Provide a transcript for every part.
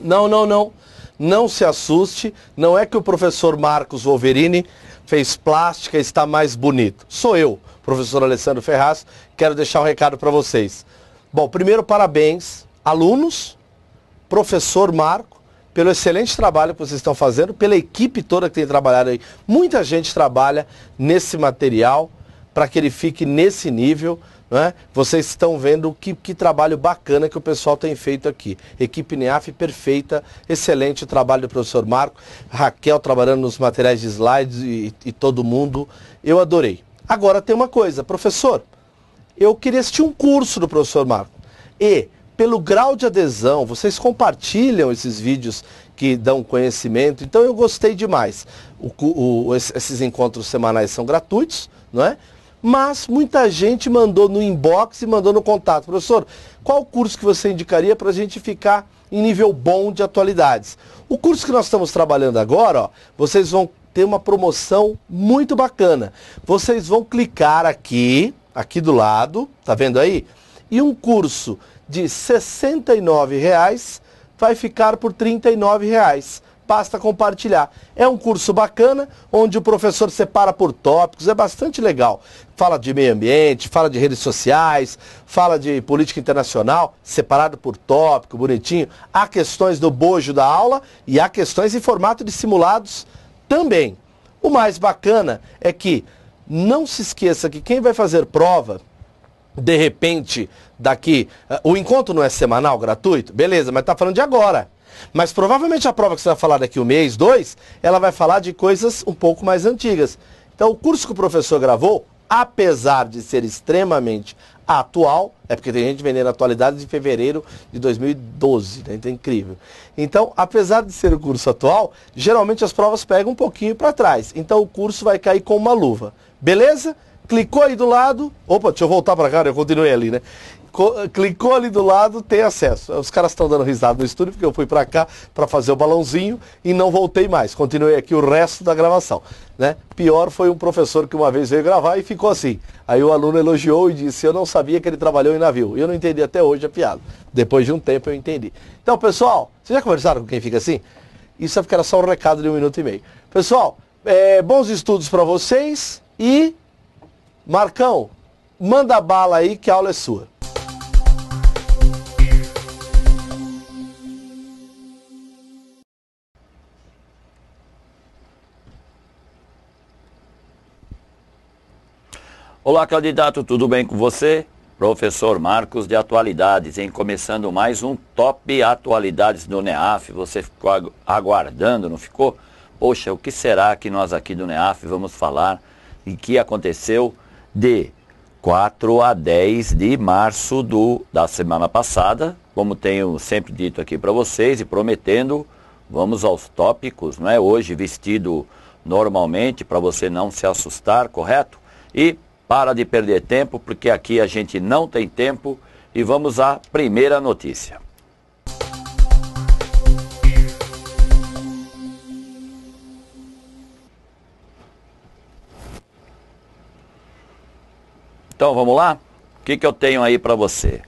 Não. Não se assuste. Não é que o professor Marcos Wolverini fez plástica e está mais bonito. Sou eu, professor Alessandro Ferraz. Quero deixar um recado para vocês. Bom, primeiro, parabéns, alunos, professor Marco, pelo excelente trabalho que vocês estão fazendo, pela equipe toda que tem trabalhado aí. Muita gente trabalha nesse material para que ele fique nesse nível, né? Vocês estão vendo que trabalho bacana que o pessoal tem feito aqui. Equipe NEAF perfeita, excelente trabalho do professor Marco, Raquel trabalhando nos materiais de slides e todo mundo. Eu adorei. Agora tem uma coisa, professor, eu queria assistir um curso do professor Marco. E, pelo grau de adesão, vocês compartilham esses vídeos que dão conhecimento, então eu gostei demais. Esses encontros semanais são gratuitos, não é? Mas muita gente mandou no inbox e mandou no contato. Professor, qual curso que você indicaria para a gente ficar em nível bom de atualidades? O curso que nós estamos trabalhando agora, ó, vocês vão ter uma promoção muito bacana. Vocês vão clicar aqui do lado, tá vendo aí? E um curso de R$ 69,00 vai ficar por R$ 39,00. Basta compartilhar. É um curso bacana, onde o professor separa por tópicos, é bastante legal. Fala de meio ambiente, fala de redes sociais, fala de política internacional, separado por tópico, bonitinho. Há questões do bojo da aula e há questões em formato de simulados também. O mais bacana é que não se esqueça que quem vai fazer prova, de repente, daqui... O encontro não é semanal, gratuito? Beleza, mas está falando de agora. Mas provavelmente a prova que você vai falar daqui 1 mês, 2, ela vai falar de coisas um pouco mais antigas. Então o curso que o professor gravou, apesar de ser extremamente atual, é porque tem gente vendendo atualidades de fevereiro de 2012, né? Então é incrível. Então, apesar de ser o curso atual, geralmente as provas pegam um pouquinho para trás. Então o curso vai cair com uma luva. Beleza? Clicou aí do lado... Opa, deixa eu voltar para cá, eu continuei ali, né? Clicou ali do lado, tem acesso. Os caras estão dando risada no estúdio, porque eu fui para cá para fazer o balãozinho e não voltei mais. Continuei aqui o resto da gravação, né? Pior foi um professor que uma vez veio gravar e ficou assim. Aí o aluno elogiou e disse, eu não sabia que ele trabalhou em navio. E eu não entendi até hoje a piada. Depois de um tempo eu entendi. Então, pessoal, vocês já conversaram com quem fica assim? Isso é porque era só um recado de 1 minuto e meio. Pessoal, bons estudos para vocês e... Marcão, manda bala aí que a aula é sua. Olá, candidato, tudo bem com você? Professor Marcos de Atualidades, começando mais um Top Atualidades do NEAF. Você ficou aguardando, não ficou? Poxa, o que será que nós aqui do NEAF vamos falar e que aconteceu de 4 a 10 de março da semana passada? Como tenho sempre dito aqui para vocês e prometendo, vamos aos tópicos, não é? Hoje vestido normalmente para você não se assustar, correto? E para de perder tempo, porque aqui a gente não tem tempo. E vamos à primeira notícia. Então vamos lá? O que eu tenho aí para você?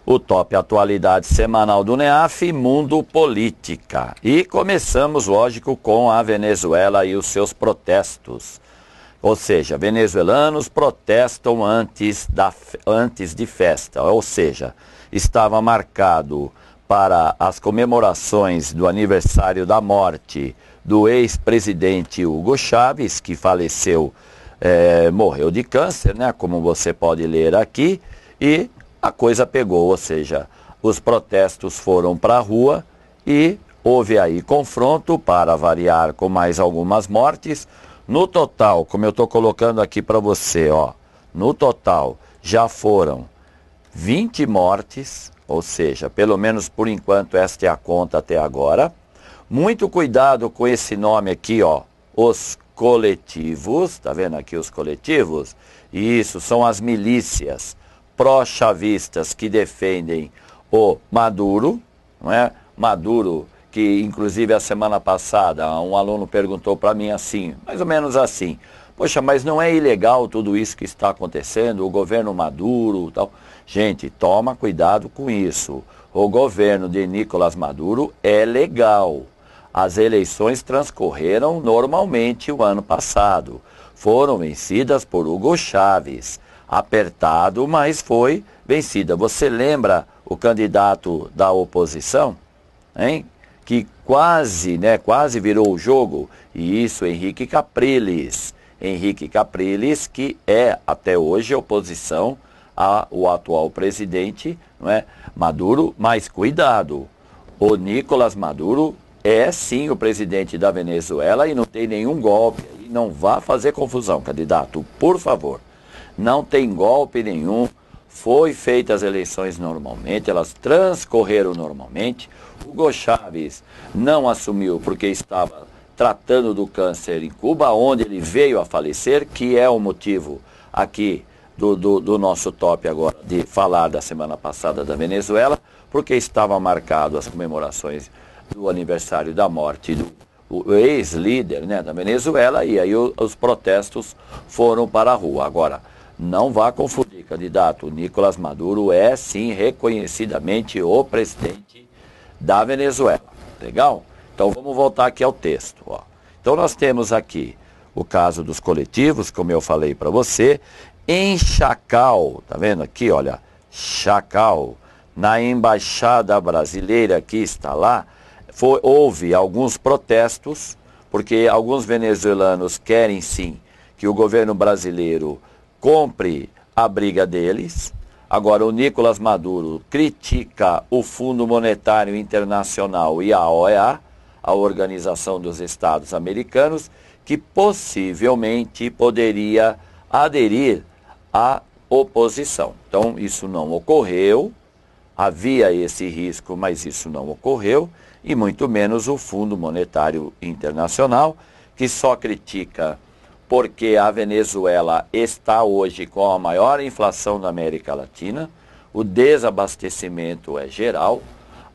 O Top Atualidade Semanal do NEAF, Mundo Política. E começamos, lógico, com a Venezuela e os seus protestos. Ou seja, venezuelanos protestam antes de festa. Ou seja, estava marcado para as comemorações do aniversário da morte do ex-presidente Hugo Chávez, que faleceu, morreu de câncer, né? Como você pode ler aqui, e a coisa pegou, ou seja, os protestos foram para a rua e houve aí confronto, para variar, com mais algumas mortes. No total, como eu estou colocando aqui para você, ó, no total já foram 20 mortes, ou seja, pelo menos por enquanto esta é a conta até agora. Muito cuidado com esse nome aqui, ó, os coletivos, tá vendo aqui os coletivos? Isso, são as milícias pró-chavistas que defendem o Maduro, não é? Maduro, que inclusive a semana passada um aluno perguntou para mim assim, mais ou menos assim, Poxa, mas não é ilegal tudo isso que está acontecendo, o governo Maduro e tal. Gente, toma cuidado com isso. O governo de Nicolás Maduro é legal. As eleições transcorreram normalmente o ano passado. Foram vencidas por Hugo Chávez. Apertado, mas foi vencida. Você lembra o candidato da oposição, hein? Que quase virou o jogo? E isso, Henrique Capriles. Henrique Capriles, que é até hoje oposição ao atual presidente, não é? Maduro, mas cuidado, o Nicolás Maduro é sim o presidente da Venezuela e não tem nenhum golpe. E não vá fazer confusão, candidato, por favor. Não tem golpe nenhum, foi feitas as eleições normalmente, elas transcorreram normalmente. Hugo Chávez não assumiu porque estava tratando do câncer em Cuba, onde ele veio a falecer, que é o motivo aqui do nosso top agora, de falar da semana passada da Venezuela, porque estavam marcadas as comemorações do aniversário da morte do ex-líder, né, da Venezuela, e aí os protestos foram para a rua. Agora, não vá confundir, candidato, Nicolás Maduro é sim reconhecidamente o presidente da Venezuela. Legal? Então vamos voltar aqui ao texto. Ó. Então nós temos aqui o caso dos coletivos, como eu falei para você, em Chacal, tá vendo aqui, olha, Chacal, na embaixada brasileira que está lá, houve alguns protestos, porque alguns venezuelanos querem sim que o governo brasileiro compre a briga deles. Agora, o Nicolás Maduro critica o Fundo Monetário Internacional e a OEA, a Organização dos Estados Americanos, que possivelmente poderia aderir à oposição. Então, isso não ocorreu, havia esse risco, mas isso não ocorreu, e muito menos o Fundo Monetário Internacional, que só critica porque a Venezuela está hoje com a maior inflação da América Latina, o desabastecimento é geral,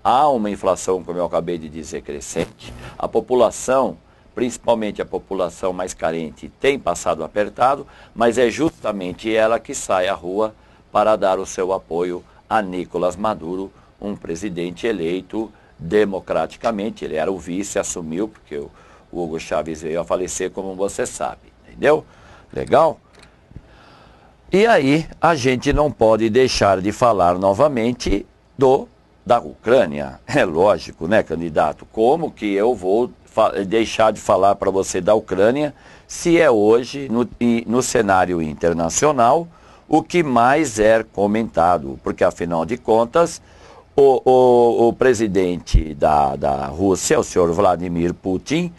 há uma inflação, como eu acabei de dizer, crescente, a população, principalmente a população mais carente, tem passado apertado, mas é justamente ela que sai à rua para dar o seu apoio a Nicolás Maduro, um presidente eleito democraticamente. Ele era o vice, assumiu, porque o Hugo Chávez veio a falecer, como você sabe. Entendeu? Legal? E aí, a gente não pode deixar de falar novamente da Ucrânia. É lógico, né, candidato? Como que eu vou deixar de falar para você da Ucrânia se é hoje, no cenário internacional, o que mais é comentado? Porque, afinal de contas, o presidente da Rússia, o senhor Vladimir Putin,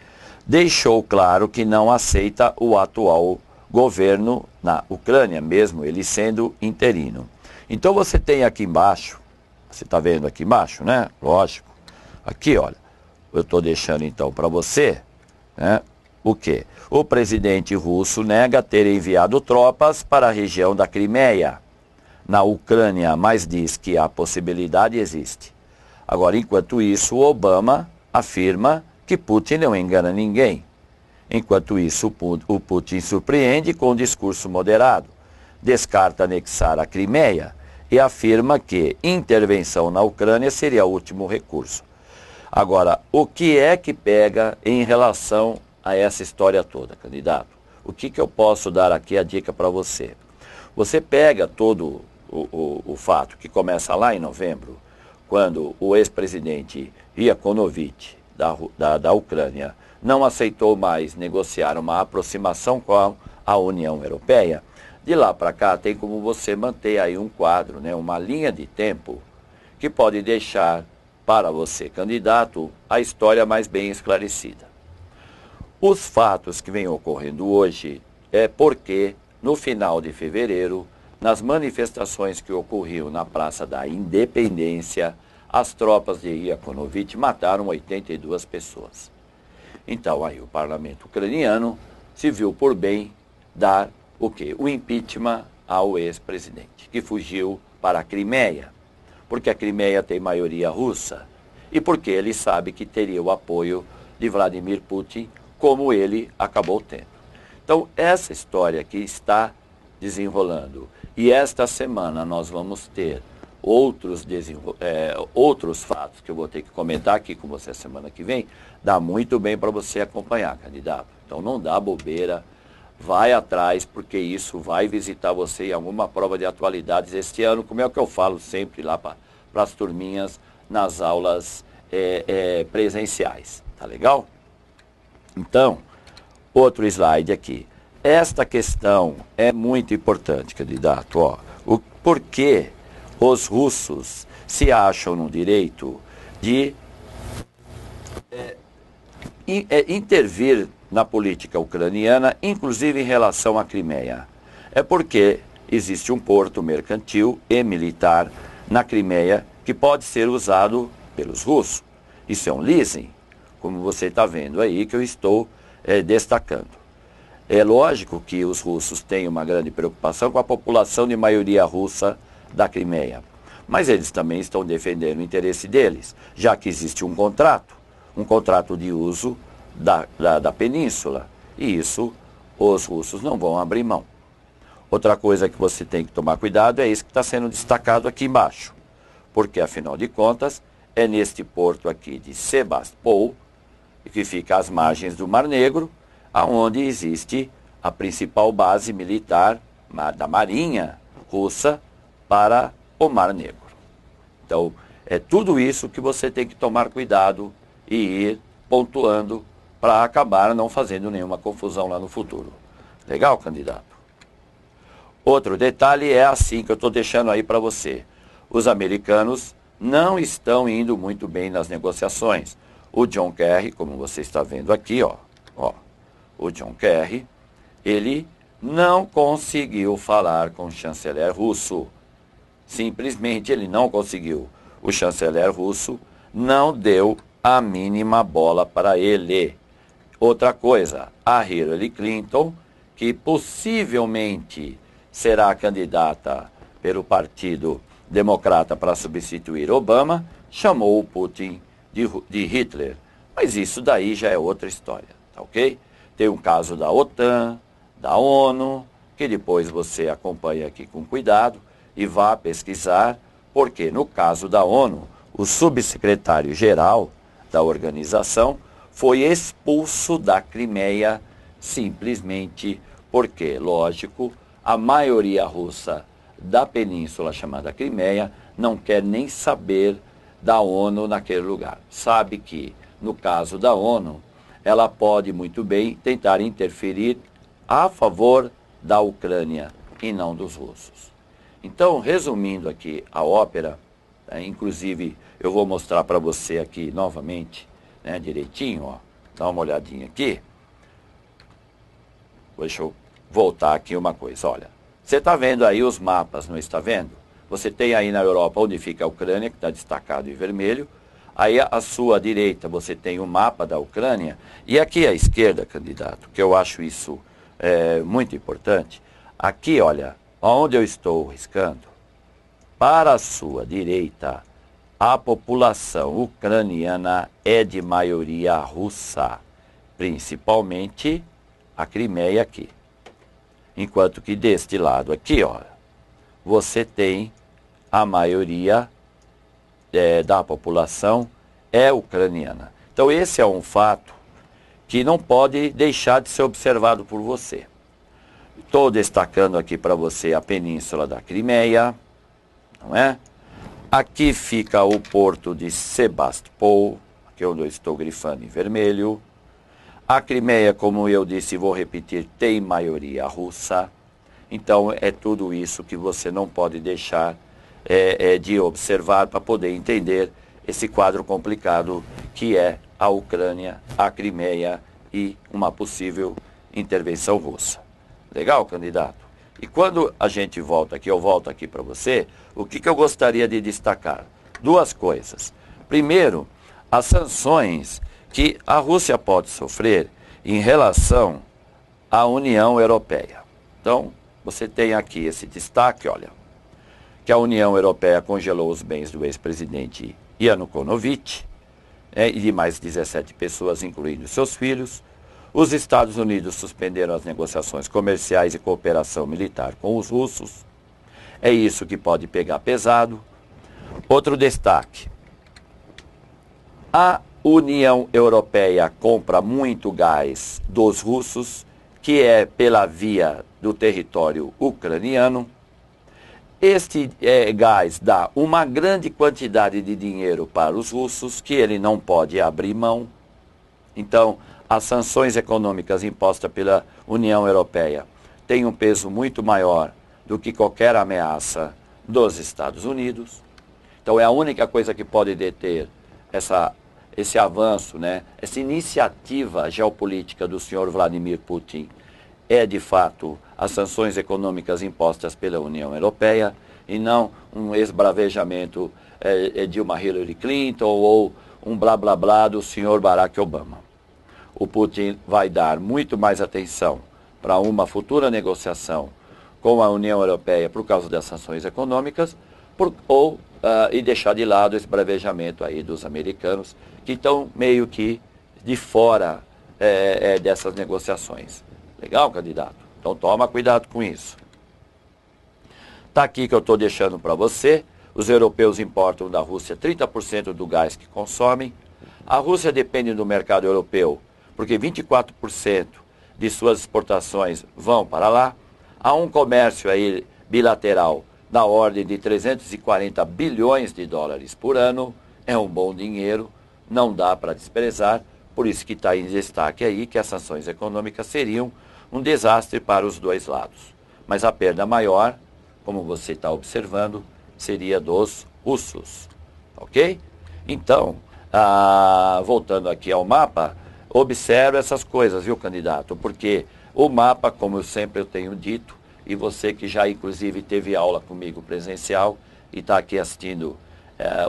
deixou claro que não aceita o atual governo na Ucrânia, mesmo ele sendo interino. Então você tem aqui embaixo, você está vendo aqui embaixo, né? Lógico. Aqui, olha, eu estou deixando então para você, né? O quê? O presidente russo nega ter enviado tropas para a região da Crimeia, na Ucrânia, mas diz que a possibilidade existe. Agora, enquanto isso, o Obama afirma que Putin não engana ninguém. Enquanto isso, o Putin surpreende com um discurso moderado, descarta anexar a Crimeia e afirma que intervenção na Ucrânia seria o último recurso. Agora, o que é que pega em relação a essa história toda, candidato? O que eu posso dar aqui a dica para você? Você pega todo o fato que começa lá em novembro, quando o ex-presidente Yanukovych, da Ucrânia, não aceitou mais negociar uma aproximação com a União Europeia. De lá para cá tem como você manter aí um quadro, né, uma linha de tempo que pode deixar para você, candidato, a história mais bem esclarecida. Os fatos que vêm ocorrendo hoje é porque, no final de fevereiro, nas manifestações que ocorriam na Praça da Independência, as tropas de Yanukovych mataram 82 pessoas. Então, aí o parlamento ucraniano se viu por bem dar o quê? O impeachment ao ex-presidente, que fugiu para a Crimeia, porque a Crimeia tem maioria russa e porque ele sabe que teria o apoio de Vladimir Putin, como ele acabou tendo. Então, essa história aqui está desenrolando. E esta semana nós vamos ter outros fatos que eu vou ter que comentar aqui com você semana que vem. Dá muito bem para você acompanhar, candidato. Então, não dá bobeira. Vai atrás, porque isso vai visitar você em alguma prova de atualidades este ano, como é o que eu falo sempre lá para as turminhas nas aulas presenciais. Tá legal? Então, outro slide aqui. Esta questão é muito importante, candidato. Ó, o porquê os russos se acham no direito de intervir na política ucraniana, inclusive em relação à Crimeia. É porque existe um porto mercantil e militar na Crimeia que pode ser usado pelos russos. Isso é um leasing, como você está vendo aí, que eu estou destacando. É lógico que os russos têm uma grande preocupação com a população de maioria russa da Crimeia. Mas eles também estão defendendo o interesse deles, já que existe um contrato de uso da península. E isso os russos não vão abrir mão. Outra coisa que você tem que tomar cuidado é isso que está sendo destacado aqui embaixo. Porque, afinal de contas, é neste porto aqui de Sebastopol, que fica às margens do Mar Negro, aonde existe a principal base militar da Marinha Russa para o Mar Negro. Então, é tudo isso que você tem que tomar cuidado e ir pontuando para acabar não fazendo nenhuma confusão lá no futuro. Legal, candidato? Outro detalhe é assim que eu estou deixando aí para você. Os americanos não estão indo muito bem nas negociações. O John Kerry, como você está vendo aqui, ó, o John Kerry, ele não conseguiu falar com o chanceler russo. Simplesmente ele não conseguiu. O chanceler russo não deu a mínima bola para ele. Outra coisa, a Hillary Clinton, que possivelmente será candidata pelo Partido Democrata para substituir Obama, chamou o Putin de Hitler. Mas isso daí já é outra história, tá ok? Tem um caso da OTAN, da ONU, que depois você acompanha aqui com cuidado e vá pesquisar, porque no caso da ONU, o subsecretário-geral da organização foi expulso da Crimeia simplesmente porque, lógico, a maioria russa da península chamada Crimeia não quer nem saber da ONU naquele lugar. Sabe que, no caso da ONU, ela pode muito bem tentar interferir a favor da Ucrânia e não dos russos. Então, resumindo aqui a ópera, inclusive eu vou mostrar para você aqui novamente, direitinho, ó, dá uma olhadinha aqui. Deixa eu voltar aqui uma coisa, olha. Você está vendo aí os mapas, não está vendo? Você tem aí na Europa onde fica a Ucrânia, que está destacado em vermelho. Aí à sua direita você tem o mapa da Ucrânia. E aqui à esquerda, candidato, que eu acho isso muito importante. Aqui, olha, onde eu estou riscando, para a sua direita, a população ucraniana é de maioria russa, principalmente a Crimeia aqui. Enquanto que deste lado aqui, ó, você tem a maioria da população é ucraniana. Então esse é um fato que não pode deixar de ser observado por você. Estou destacando aqui para você a península da Crimeia, não é? Aqui fica o porto de Sebastopol, que é onde eu estou grifando em vermelho. A Crimeia, como eu disse e vou repetir, tem maioria russa. Então é tudo isso que você não pode deixar de observar para poder entender esse quadro complicado que é a Ucrânia, a Crimeia e uma possível intervenção russa. Legal, candidato? E quando a gente volta aqui, eu volto aqui para você, o que eu gostaria de destacar? Duas coisas. Primeiro, as sanções que a Rússia pode sofrer em relação à União Europeia. Então, você tem aqui esse destaque, olha, que a União Europeia congelou os bens do ex-presidente Yanukovych e de mais 17 pessoas, incluindo seus filhos. Os Estados Unidos suspenderam as negociações comerciais e cooperação militar com os russos. É isso que pode pegar pesado. Outro destaque. A União Europeia compra muito gás dos russos, que é pela via do território ucraniano. Este gás dá uma grande quantidade de dinheiro para os russos, que ele não pode abrir mão. Então, as sanções econômicas impostas pela União Europeia têm um peso muito maior do que qualquer ameaça dos Estados Unidos. Então, é a única coisa que pode deter esse avanço, né? Essa iniciativa geopolítica do senhor Vladimir Putin é, de fato, as sanções econômicas impostas pela União Europeia e não um esbravejamento de uma Hillary Clinton ou um blá blá blá do senhor Barack Obama. O Putin vai dar muito mais atenção para uma futura negociação com a União Europeia por causa das sanções econômicas e deixar de lado esse bravejamento aí dos americanos que estão meio que de fora dessas negociações. Legal, candidato? Então toma cuidado com isso. Está aqui que eu estou deixando para você. Os europeus importam da Rússia 30% do gás que consomem. A Rússia depende do mercado europeu, porque 24% de suas exportações vão para lá. Há um comércio aí bilateral da ordem de 340 bilhões de dólares por ano. É um bom dinheiro, não dá para desprezar. Por isso que está em destaque aí que as sanções econômicas seriam um desastre para os dois lados. Mas a perda maior, como você está observando, seria dos russos. Ok? Então, voltando aqui ao mapa, observe essas coisas, viu, candidato? Porque o mapa, como eu sempre tenho dito, e você que já inclusive teve aula comigo presencial e está aqui assistindo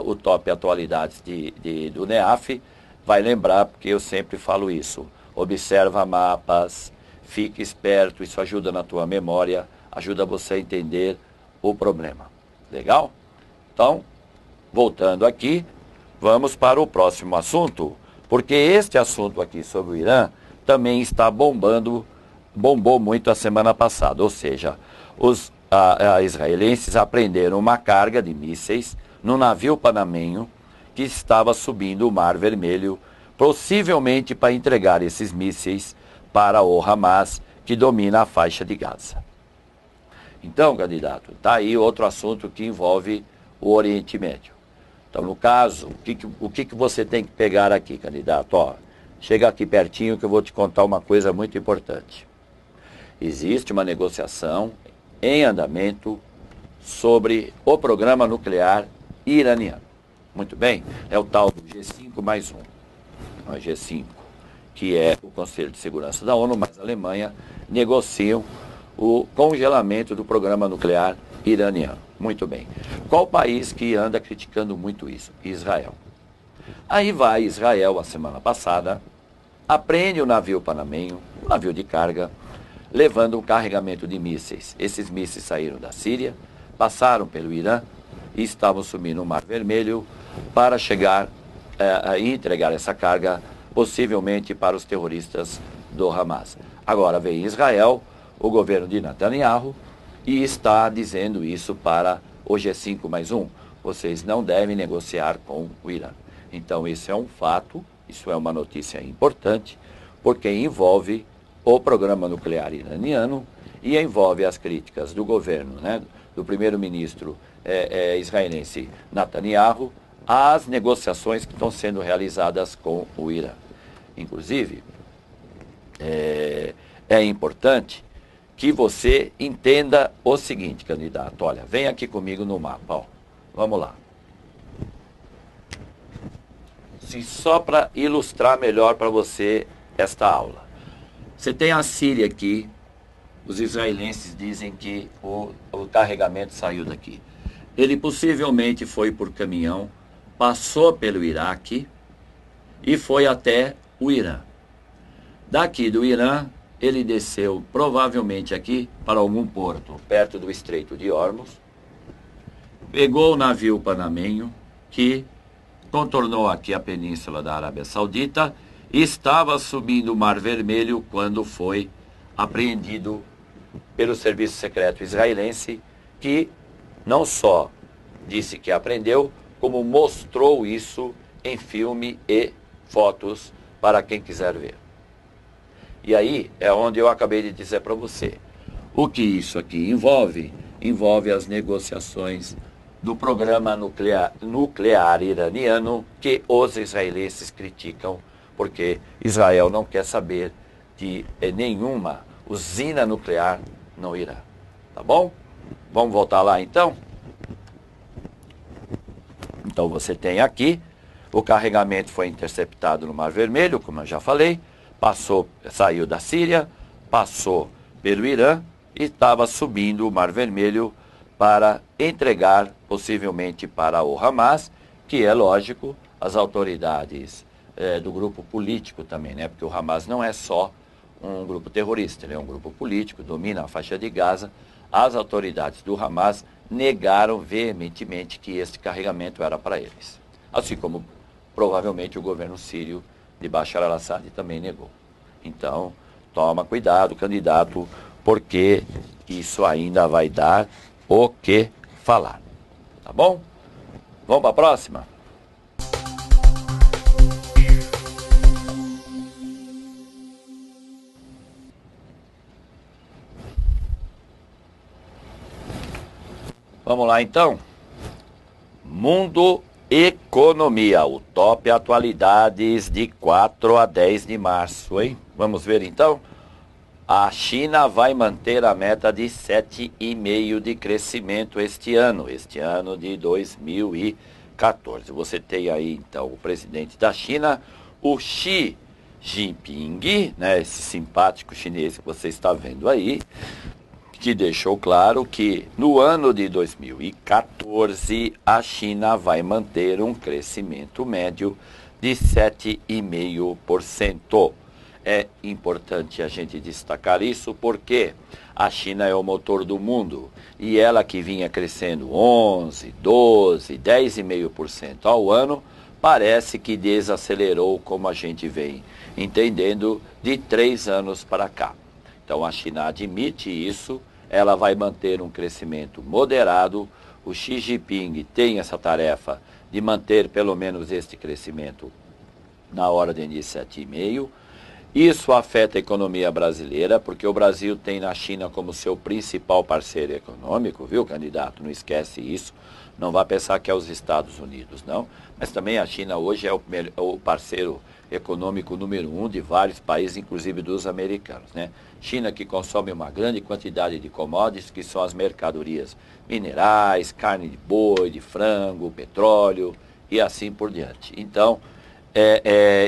o Top Atualidades do NEAF, vai lembrar, porque eu sempre falo isso. Observa mapas, fique esperto, isso ajuda na tua memória, ajuda você a entender o problema. Legal? Então, voltando aqui, vamos para o próximo assunto, porque este assunto aqui sobre o Irã também está bombou muito a semana passada, ou seja, os israelenses apreenderam uma carga de mísseis no navio panamenho que estava subindo o Mar Vermelho, possivelmente para entregar esses mísseis para o Hamas, que domina a faixa de Gaza. Então, candidato, está aí outro assunto que envolve o Oriente Médio. Então, no caso, o que você tem que pegar aqui, candidato? Ó, chega aqui pertinho que eu vou te contar uma coisa muito importante. Existe uma negociação em andamento sobre o programa nuclear iraniano. Muito bem? É o tal do G5+1. O G5, que é o Conselho de Segurança da ONU, mas a Alemanha negociam o congelamento do programa nuclear iraniano. Muito bem. Qual país que anda criticando muito isso? Israel. Aí vai Israel, a semana passada, apreende o navio panamenho, um navio de carga, levando um carregamento de mísseis. Esses mísseis saíram da Síria, passaram pelo Irã e estavam subindo no Mar Vermelho para chegar e entregar essa carga, possivelmente para os terroristas do Hamas. Agora vem Israel, o governo de Netanyahu, e está dizendo isso para o G5+1. Vocês não devem negociar com o Irã. Então, isso é um fato, isso é uma notícia importante, porque envolve o programa nuclear iraniano e envolve as críticas do governo, né, do primeiro-ministro israelense Netanyahu, às negociações que estão sendo realizadas com o Irã. Inclusive, é importante que você entenda o seguinte, candidato. Olha, vem aqui comigo no mapa, ó. Vamos lá. Só para ilustrar melhor para você esta aula. Você tem a Síria aqui. Os israelenses dizem que o carregamento saiu daqui. Ele possivelmente foi por caminhão, passou pelo Iraque e foi até o Irã. Daqui do Irã, ele desceu provavelmente aqui para algum porto, perto do Estreito de Hormuz, pegou o navio panamenho, que contornou aqui a península da Arábia Saudita estava subindo o Mar Vermelho quando foi apreendido pelo Serviço Secreto Israelense, que não só disse que aprendeu, como mostrou isso em filme e fotos para quem quiser ver. E aí é onde eu acabei de dizer para você. O que isso aqui envolve? Envolve as negociações do programa nuclear iraniano que os israelenses criticam, porque Israel não quer saber de nenhuma usina nuclear no Irã. Tá bom? Vamos voltar lá então? Então você tem aqui, o carregamento foi interceptado no Mar Vermelho, como eu já falei, saiu da Síria, passou pelo Irã e estava subindo o Mar Vermelho para entregar possivelmente para o Hamas, que é lógico, as autoridades do grupo político também, né? Porque o Hamas não é só um grupo terrorista, ele é um grupo político, domina a faixa de Gaza. As autoridades do Hamas negaram veementemente que este carregamento era para eles. Assim como provavelmente o governo sírio de Bashar al-Assad também negou. Então, toma cuidado, candidato, porque isso ainda vai dar o que falar. Tá bom? Vamos para a próxima? Vamos lá então. Mundo Economia, o top atualidades de 4 a 10 de março, hein? Vamos ver então? A China vai manter a meta de 7,5% de crescimento este ano de 2014. Você tem aí então o presidente da China, o Xi Jinping, né, esse simpático chinês que você está vendo aí, que deixou claro que no ano de 2014 a China vai manter um crescimento médio de 7,5%. É importante a gente destacar isso porque a China é o motor do mundo e ela que vinha crescendo 11, 12, 10,5% ao ano, parece que desacelerou, como a gente vem entendendo, de 3 anos para cá. Então a China admite isso. Ela vai manter um crescimento moderado. O Xi Jinping tem essa tarefa de manter pelo menos este crescimento na ordem de 7,5%. Isso afeta a economia brasileira, porque o Brasil tem na China como seu principal parceiro econômico, viu, candidato? Não esquece isso. Não vá pensar que é os Estados Unidos, não. Mas também a China hoje é o parceiro econômico número 1 de vários países, inclusive dos americanos, né? China que consome uma grande quantidade de commodities, que são as mercadorias minerais, carne de boi, de frango, petróleo e assim por diante. Então,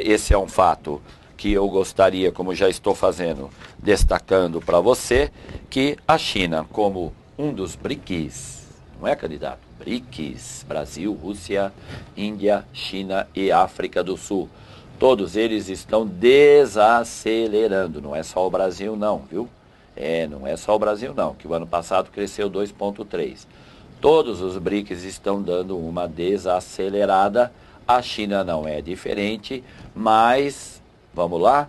esse é um fato que eu gostaria, como já estou fazendo, destacando para você, que a China, como um dos BRICS, não é, candidato? BRICS, Brasil, Rússia, Índia, China e África do Sul. Todos eles estão desacelerando, não é só o Brasil não, viu? Não é só o Brasil não, que o ano passado cresceu 2,3%. Todos os BRICS estão dando uma desacelerada, a China não é diferente, mas, vamos lá,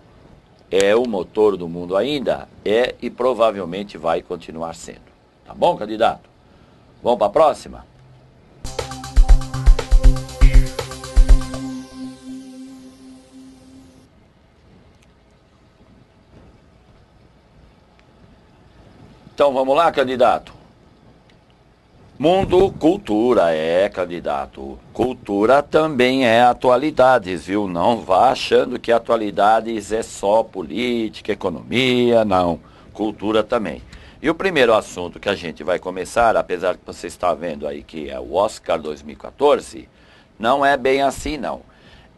é o motor do mundo ainda, e provavelmente vai continuar sendo. Tá bom, candidato? Vamos para a próxima? Então vamos lá, candidato. Mundo Cultura, candidato. Cultura também é atualidades, viu? Não vá achando que atualidades é só política, economia, não. Cultura também. E o primeiro assunto que a gente vai começar, apesar que você está vendo aí que é o Oscar 2014, não é bem assim, não.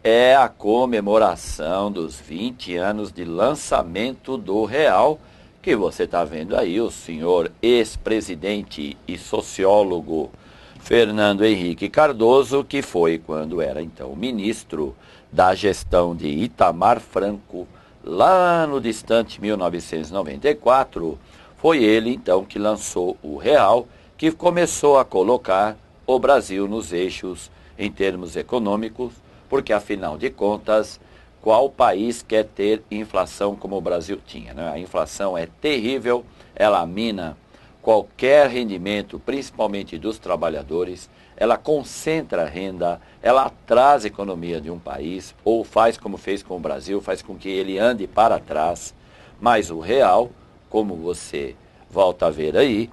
É a comemoração dos 20 anos de lançamento do Real, que você está vendo aí, o senhor ex-presidente e sociólogo Fernando Henrique Cardoso, que foi quando era então ministro da gestão de Itamar Franco, lá no distante 1994, foi ele então que lançou o Real, que começou a colocar o Brasil nos eixos em termos econômicos, porque afinal de contas, qual país quer ter inflação como o Brasil tinha, né? A inflação é terrível, ela mina qualquer rendimento, principalmente dos trabalhadores, ela concentra a renda, ela atrasa a economia de um país, ou faz como fez com o Brasil, faz com que ele ande para trás. Mas o real, como você volta a ver aí,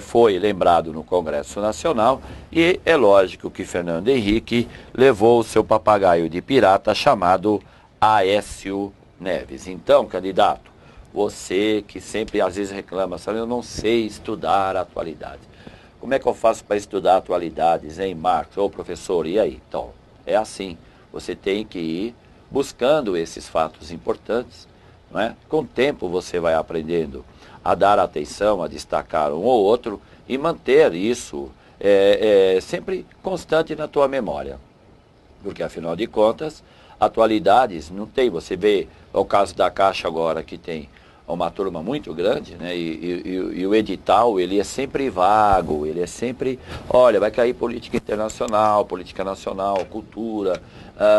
foi lembrado no Congresso Nacional e é lógico que Fernando Henrique levou o seu papagaio de pirata chamado Aécio Neves. Então, candidato, você que sempre às vezes reclama, sabe, eu não sei estudar a atualidade. Como é que eu faço para estudar atualidades, hein, Marcos? Ô, professor, e aí? Então, é assim, você tem que ir buscando esses fatos importantes, não é? Com o tempo você vai aprendendo a dar atenção, a destacar um ou outro e manter isso sempre constante na tua memória. Porque, afinal de contas, atualidades não tem. Você vê o caso da Caixa agora, que tem uma turma muito grande, né? E o edital, ele é sempre vago, ele é sempre, olha, vai cair política internacional, política nacional, cultura,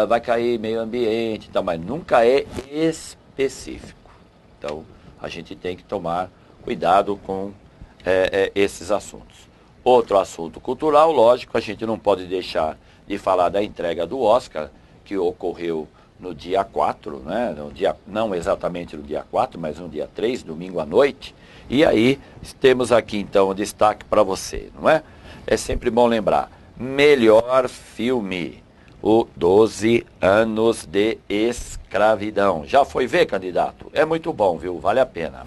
vai cair meio ambiente, tá, mas nunca é específico. Então, a gente tem que tomar cuidado com esses assuntos. Outro assunto cultural, lógico, a gente não pode deixar de falar da entrega do Oscar, que ocorreu no dia 4, né? Não exatamente no dia 4, mas no dia 3, domingo à noite. E aí temos aqui então um destaque para você, não é? É sempre bom lembrar, melhor filme, o 12 anos de escravidão. Já foi ver, candidato? É muito bom, viu? Vale a pena.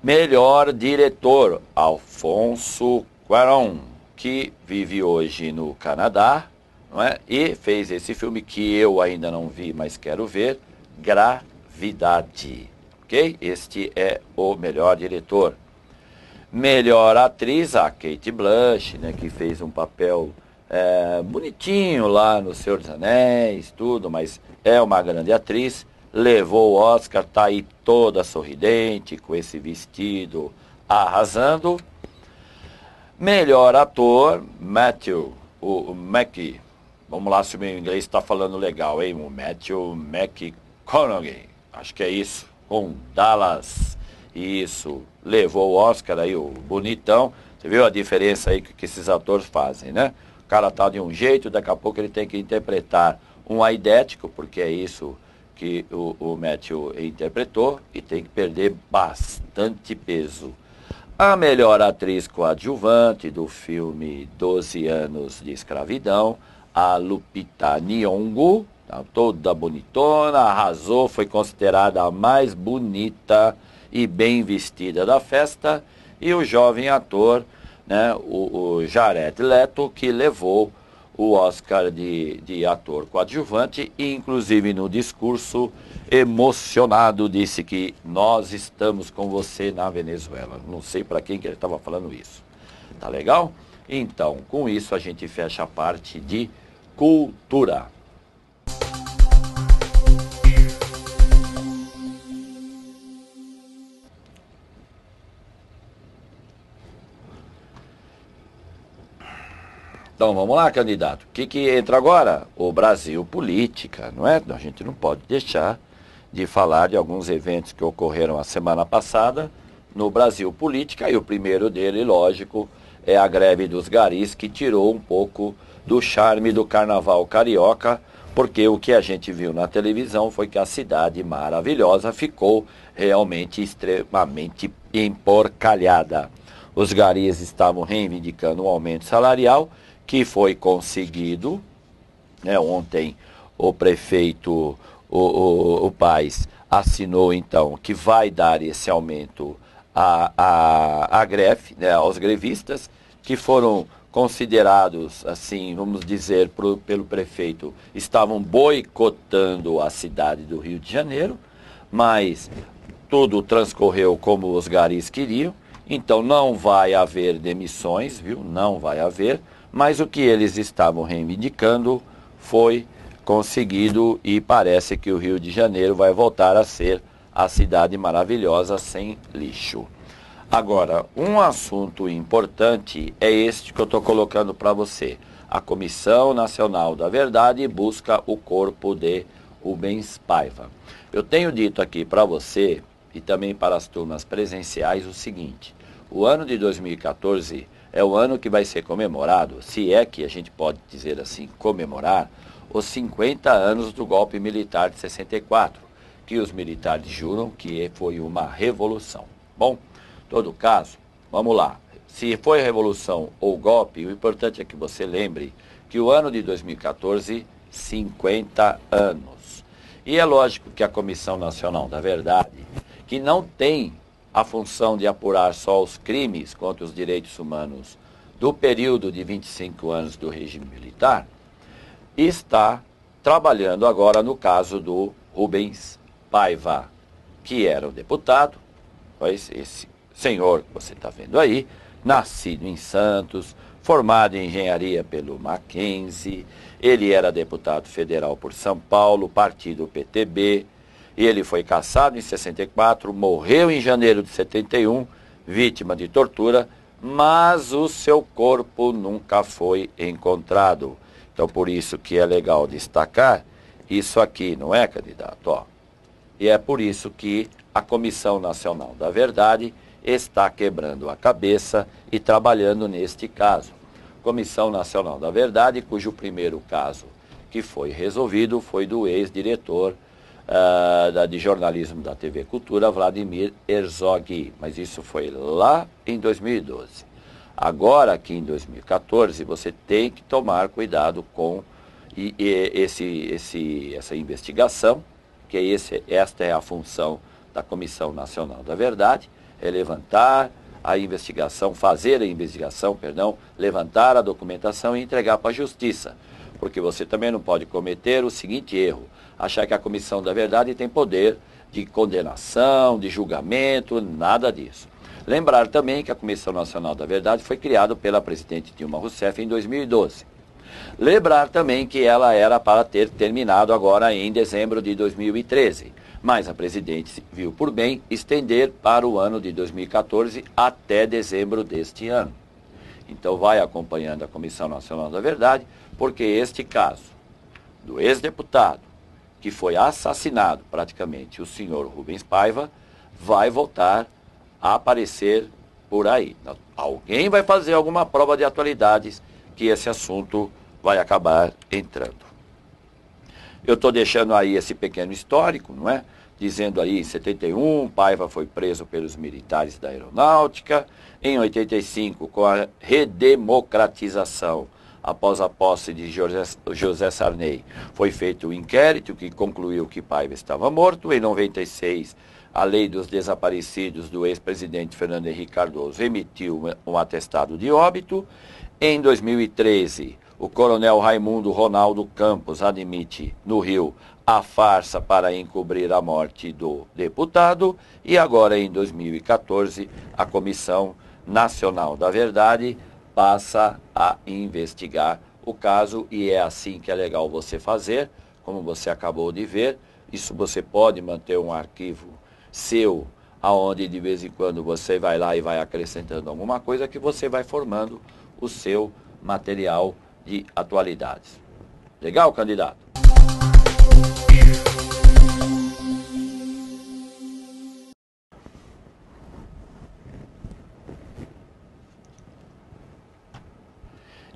Melhor diretor, Alfonso Cuarón, que vive hoje no Canadá, não é? E fez esse filme que eu ainda não vi, mas quero ver, Gravidade. Ok? Este é o melhor diretor. Melhor atriz, a Cate Blanchett, né, que fez um papel bonitinho lá no Senhor dos Anéis, tudo, mas é uma grande atriz. Levou o Oscar, tá aí toda sorridente, com esse vestido, arrasando. Melhor ator, o Mackie. Vamos lá se o meu inglês está falando legal, hein? O Matthew McConaughey. Acho que é isso. Com Dallas. Isso. Levou o Oscar aí, o bonitão. Você viu a diferença aí que esses atores fazem, né? O cara tá de um jeito, daqui a pouco ele tem que interpretar um aidético, porque é isso que o Matthew interpretou, e tem que perder bastante peso. A melhor atriz coadjuvante do filme 12 anos de escravidão, a Lupita Nyong'o, tá toda bonitona, arrasou, foi considerada a mais bonita e bem vestida da festa, e o jovem ator, né, o Jared Leto, que levou o Oscar de ator coadjuvante, e inclusive no discurso emocionado disse que nós estamos com você na Venezuela. Não sei para quem que ele estava falando isso. Tá legal? Então, com isso a gente fecha a parte de cultura. Então vamos lá, candidato. O que entra agora? O Brasil Política, não é? A gente não pode deixar de falar de alguns eventos que ocorreram a semana passada no Brasil Política, e o primeiro dele, lógico, é a greve dos garis, que tirou um pouco do charme do carnaval carioca, porque o que a gente viu na televisão foi que a cidade maravilhosa ficou realmente extremamente emporcalhada. Os garis estavam reivindicando um aumento salarial, que foi conseguido, né? Ontem o prefeito, o Paes, assinou então que vai dar esse aumento à greve, né, aos grevistas, que foram considerados, assim, vamos dizer, pelo prefeito, estavam boicotando a cidade do Rio de Janeiro, mas tudo transcorreu como os garis queriam, então não vai haver demissões, viu? Não vai haver. Mas o que eles estavam reivindicando foi conseguido, e parece que o Rio de Janeiro vai voltar a ser a cidade maravilhosa sem lixo. Agora, um assunto importante é este que eu estou colocando para você. A Comissão Nacional da Verdade busca o corpo de Rubens Paiva. Eu tenho dito aqui para você e também para as turmas presenciais o seguinte: o ano de 2014 é o ano que vai ser comemorado, se é que a gente pode dizer assim, comemorar, os 50 anos do golpe militar de 64, que os militares juram que foi uma revolução. Bom, em todo caso, vamos lá. Se foi revolução ou golpe, o importante é que você lembre que o ano de 2014, 50 anos. E é lógico que a Comissão Nacional da Verdade, que não tem a função de apurar só os crimes contra os direitos humanos do período de 25 anos do regime militar, está trabalhando agora no caso do Rubens Paiva, que era o deputado, esse senhor que você está vendo aí, nascido em Santos, formado em engenharia pelo Mackenzie, ele era deputado federal por São Paulo, partido PTB, e ele foi cassado em 64, morreu em janeiro de 71, vítima de tortura, mas o seu corpo nunca foi encontrado. Então, por isso que é legal destacar isso aqui, não é, candidato? Ó. E é por isso que a Comissão Nacional da Verdade está quebrando a cabeça e trabalhando neste caso. Comissão Nacional da Verdade, cujo primeiro caso que foi resolvido foi do ex-diretor de jornalismo da TV Cultura, Vladimir Herzog, mas isso foi lá em 2012. Agora, aqui em 2014, você tem que tomar cuidado com essa investigação, que esta é a função da Comissão Nacional da Verdade, é levantar a investigação, fazer a investigação, levantar a documentação e entregar para a Justiça. Porque você também não pode cometer o seguinte erro: achar que a Comissão da Verdade tem poder de condenação, de julgamento, nada disso. Lembrar também que a Comissão Nacional da Verdade foi criada pela presidente Dilma Rousseff em 2012. Lembrar também que ela era para ter terminado agora em dezembro de 2013, mas a presidente viu por bem estender para o ano de 2014 até dezembro deste ano. Então vai acompanhando a Comissão Nacional da Verdade, porque este caso do ex-deputado, que foi assassinado praticamente, o senhor Rubens Paiva, vai voltar a aparecer por aí. Alguém vai fazer alguma prova de atualidades que esse assunto vai acabar entrando. Eu estou deixando aí esse pequeno histórico, não é? Dizendo aí, em 71, Paiva foi preso pelos militares da aeronáutica. Em 85, com a redemocratização, após a posse de José Sarney, foi feito um inquérito que concluiu que Paiva estava morto. Em 96, a lei dos desaparecidos do ex-presidente Fernando Henrique Cardoso emitiu um atestado de óbito. Em 2013, o coronel Raimundo Ronaldo Campos admite no Rio a farsa para encobrir a morte do deputado. E agora, em 2014, a Comissão Nacional da Verdade passa a investigar o caso, e é assim que é legal você fazer, como você acabou de ver. Isso você pode manter um arquivo seu, aonde de vez em quando você vai lá e vai acrescentando alguma coisa, que você vai formando o seu material de atualidades. Legal, candidato?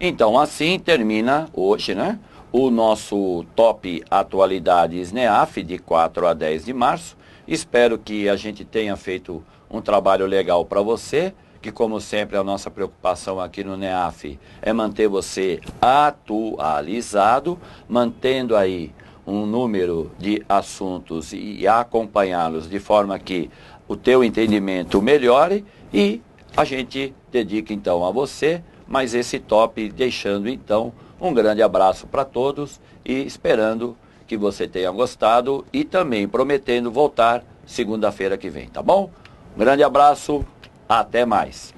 Então, assim termina hoje, né, o nosso Top Atualidades NEAF de 4 a 10 de março. Espero que a gente tenha feito um trabalho legal para você, que, como sempre, a nossa preocupação aqui no NEAF é manter você atualizado, mantendo aí um número de assuntos e acompanhá-los de forma que o teu entendimento melhore, e a gente dedica então a você mais esse top, deixando então um grande abraço para todos e esperando que você tenha gostado, e também prometendo voltar segunda-feira que vem, tá bom? Um grande abraço, até mais.